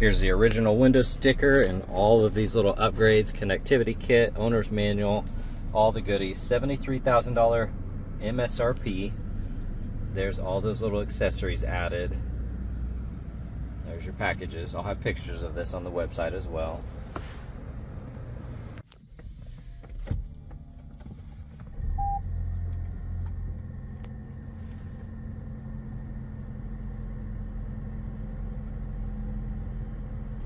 Here's the original window sticker and all of these little upgrades, connectivity kit, owner's manual, all the goodies. $73,000 MSRP. There's all those little accessories added. There's your packages. I'll have pictures of this on the website as well.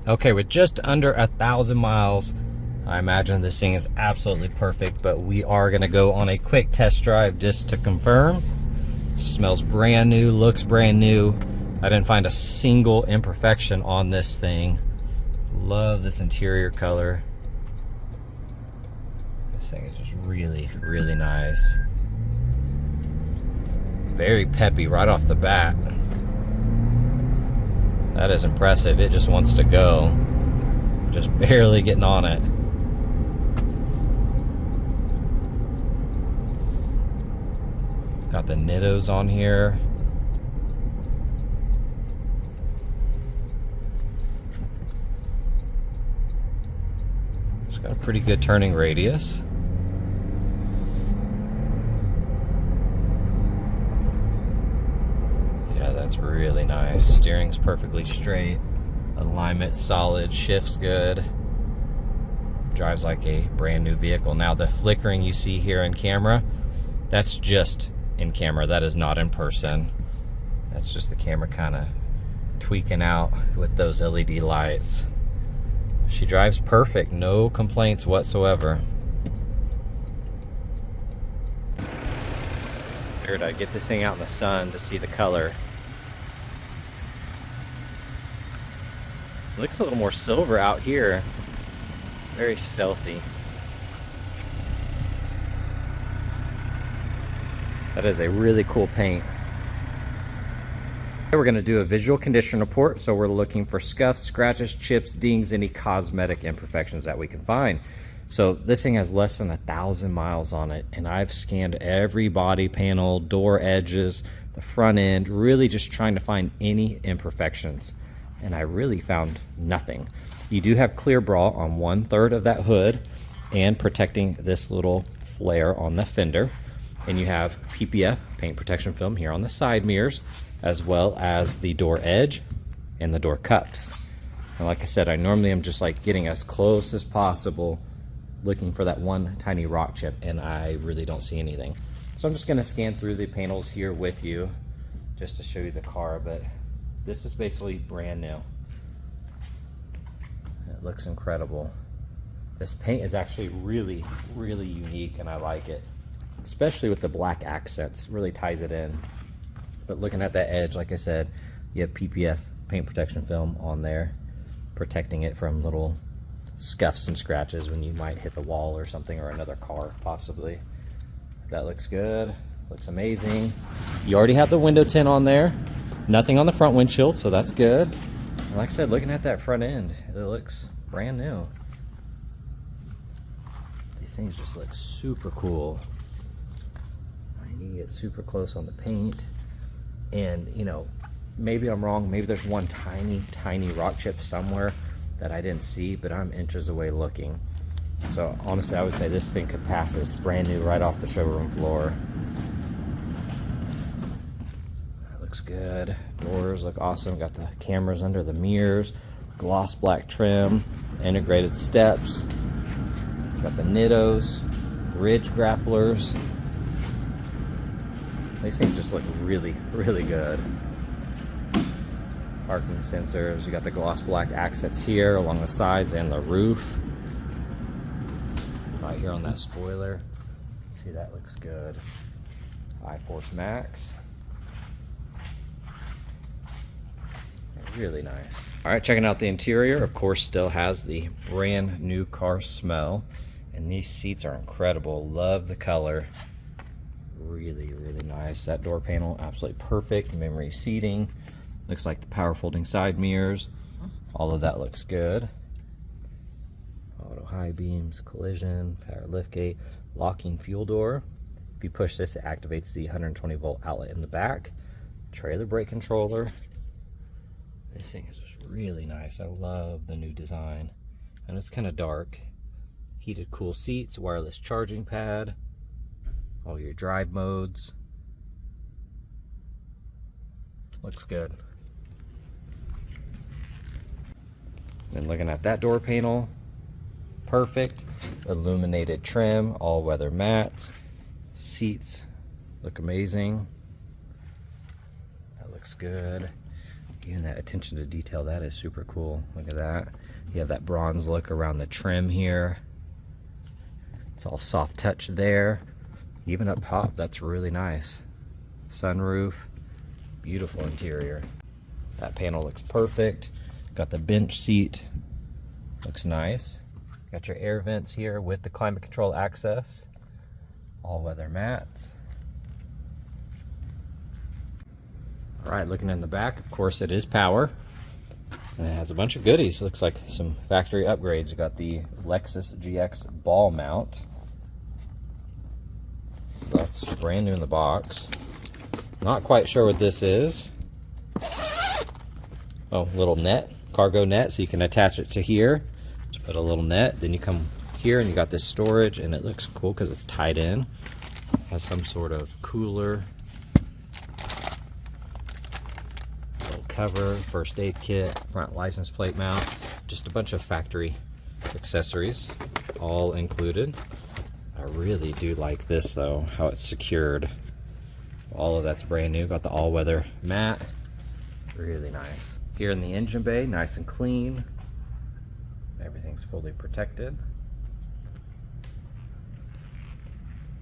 Okay, with just under 1,000 miles, I imagine this thing is absolutely perfect, but we are gonna go on a quick test drive just to confirm. Smells brand new, looks brand new. I didn't find a single imperfection on this thing. Love this interior color. This thing is just really, really nice. Very peppy right off the bat. That is impressive. It just wants to go. Just barely getting on it. Got the Nittos on here. It's got a pretty good turning radius. Yeah, that's really nice. Steering's perfectly straight. Alignment solid, shifts good. Drives like a brand new vehicle. Now the flickering you see here in camera, that's just in camera. That is not in person. That's just the camera kind of tweaking out with those LED lights. She drives perfect, no complaints whatsoever. Figured I'd get this thing out in the sun to see the color. Looks a little more silver out here. Very stealthy. That is a really cool paint. We're going to do a visual condition report, so we're looking for scuffs, scratches, chips, dings, any cosmetic imperfections that we can find. So this thing has less than 1,000 miles on it, and I've scanned every body panel, door edges, the front end, really just trying to find any imperfections, and I really found nothing. You do have clear bra on 1/3 of that hood and protecting this little flare on the fender, and you have PPF, paint protection film, here on the side mirrors, as well as the door edge and the door cups. And like I said, I normally am just like getting as close as possible, looking for that one tiny rock chip, and I really don't see anything. So I'm just gonna scan through the panels here with you just to show you the car, but this is basically brand new. It looks incredible. This paint is actually really, really unique, and I like it, especially with the black accents. Really ties it in. But looking at that edge, like I said, you have PPF paint protection film on there, protecting it from little scuffs and scratches when you might hit the wall or something, or another car possibly. That looks good, looks amazing. You already have the window tint on there. Nothing on the front windshield, so that's good. And like I said, looking at that front end, it looks brand new. These things just look super cool. I need to get super close on the paint. And you know, maybe I'm wrong, maybe there's one tiny rock chip somewhere that I didn't see, but I'm inches away looking. So honestly, I would say this thing could pass as brand new right off the showroom floor. That looks good. Doors look awesome. Got the cameras under the mirrors, gloss black trim, integrated steps. Got the Nittos, ridge grapplers. These things just look really, really good. Parking sensors. You got the gloss black accents here along the sides and the roof. Right here on that spoiler. See, that looks good. iForce Max. Really nice. All right, checking out the interior. Of course, still has the brand new car smell. And these seats are incredible. Love the color. Really, really nice. That door panel, absolutely perfect. Memory seating. Looks like the power folding side mirrors. All of that looks good. Auto high beams, collision, power liftgate, locking fuel door. If you push this, it activates the 120 volt outlet in the back. Trailer brake controller. This thing is just really nice. I love the new design. And it's kind of dark. Heated cool seats, wireless charging pad, all your drive modes. Looks good. And looking at that door panel, perfect. Illuminated trim, all weather mats. Seats look amazing. That looks good. Even that attention to detail, that is super cool. Look at that. You have that bronze look around the trim here. It's all soft touch there. Even up top, that's really nice. Sunroof, beautiful interior. That panel looks perfect. Got the bench seat, looks nice. Got your air vents here with the climate control access. All weather mats. All right, looking in the back, of course it is power. And it has a bunch of goodies. Looks like some factory upgrades. You got the Lexus GX ball mount. So that's brand new in the box. Not quite sure what this is. Oh, little net, cargo net, so you can attach it to here. Just put a little net, then you come here and you got this storage, and it looks cool because it's tied in. Has some sort of cooler. Little cover, first aid kit, front license plate mount. Just a bunch of factory accessories, all included. I really do like this though, how it's secured. All of that's brand new. Got the all-weather mat. Really nice. Here in the engine bay, nice and clean. Everything's fully protected.